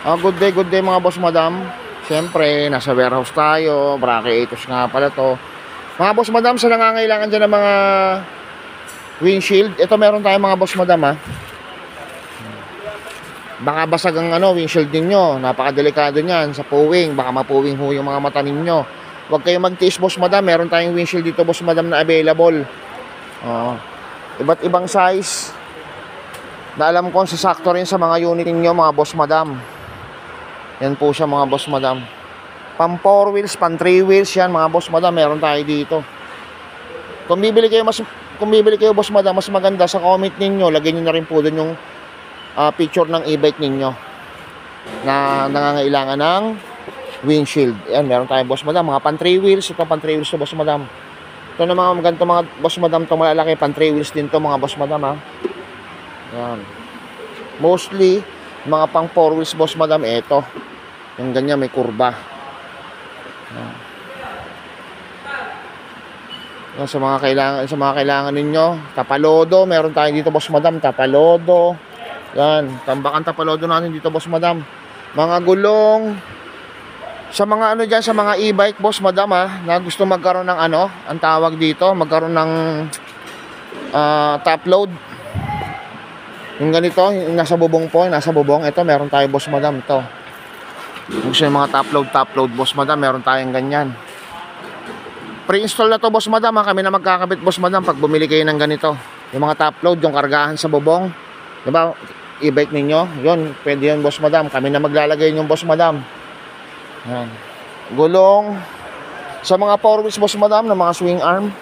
Good day mga boss madam. Siyempre, nasa warehouse tayo. Brackeators nga pala to. Mga boss madam, sa nangangailangan dyan ng mga windshield. Ito meron tayong mga boss madam ha. Baka basag ang windshield ninyo. Napakadelikado niyan sa puwing. Baka mapuwing ho yung mga mata ninyo. Huwag kayong magtiis boss madam. Meron tayong windshield dito boss madam na available. Iba't ibang size. Na alam ko sasakto rin sa mga unit ninyo mga boss madam. Yan po siya mga boss madam. Pang 4 wheels, pang 3 wheels yan mga boss madam, meron tayo dito. Kung bibili kayo boss madam, mas maganda sa comment ninyo, lagyan niyo na rin po doon yung picture ng e-bike ninyo na nangangailangan ng windshield. Yan, meron tayo boss madam, mga pang 3 wheels, ito pang 3 wheels to boss madam. Ito na mga ganito mga boss madam, ito malalaki, pang 3 wheels din to mga boss madam ha. Yan. Mostly mga pang 4 wheels boss madam, ito. Yung ganyan may kurba. Yan, sa mga kailangan ninyo, tapalodo, meron tayo dito boss madam, tapalodo. Yan, tambakan tapalodo natin dito boss madam. Mga gulong sa mga diyan sa mga e-bike boss madam ha, na gusto magkaroon ng ang tawag dito, magkaroon ng top load. Yung ganito, yung nasa bubong po, nasa bubong, ito meron tayo boss madam ito. Kung gusto yung mga top load boss madam, meron tayong ganyan. Pre-install na to boss madam ha, kami na magkakabit boss madam pag bumili kayo ng ganito. Yung mga top load, yung kargahan sa bubong, diba, e-bike ninyo, yun, pwede yun boss madam, kami na maglalagay yung boss madam. Yan. Gulong sa mga 4 wheels boss madam, na mga swing arm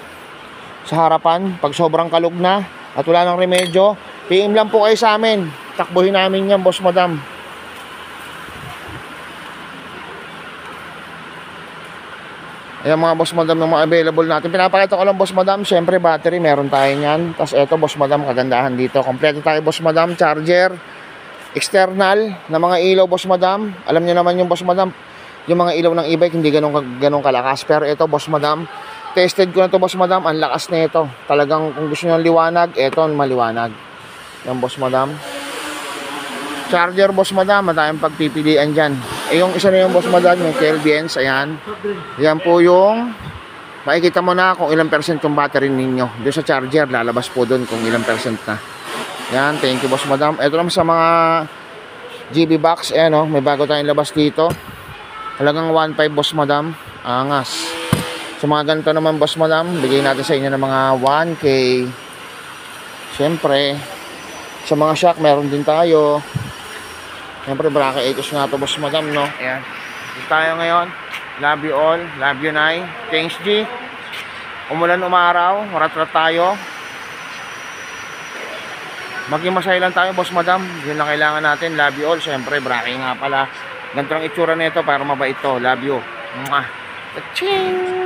sa harapan, pag sobrang kalug na at wala nang remedyo, PM lang po kayo sa amin, takbuhin namin yan boss madam. Ayan mga boss madam ng mga available natin. Pinapakita ko lang boss madam, syempre battery meron tayo niyan. Tapos eto boss madam, kagandahan dito, kompleto tayo boss madam, charger, external na mga ilaw boss madam. Alam niyo naman yung boss madam, yung mga ilaw ng e-bike hindi ganun kalakas. Pero eto boss madam, tested ko na to boss madam, ang lakas na ito. Talagang kung gusto niyo ng liwanag, eto maliwanag. Yan boss madam. Charger boss madam, matayang pagpipilian dyan. Yung isa na yung boss madam, yung KLBNs, ayan. Yan po yung makikita mo na kung ilang percent yung battery ninyo. Doon sa charger, lalabas po doon kung ilang percent na. Yan, thank you boss madam. Ito naman sa mga GB box, ayan may bago tayong labas dito. Halagang 1.5 boss madam, angas. Sa mga ganito naman boss madam, bigay natin sa inyo ng mga 1K. Siyempre, sa mga shock, meron din tayo. Siyempre, brackeators nga ito, boss madam, no? Ayan. Dito tayo ngayon. Love you all. Love you, Nay. Thanks, G. Umulan, umaraw. Marat-rat tayo. Maging masaya lang tayo, boss madam. Yun lang kailangan natin. Love you all. Siyempre, bracket nga pala. Ganito ang itsura nito para mabait to. Love you. Mwah. Aching!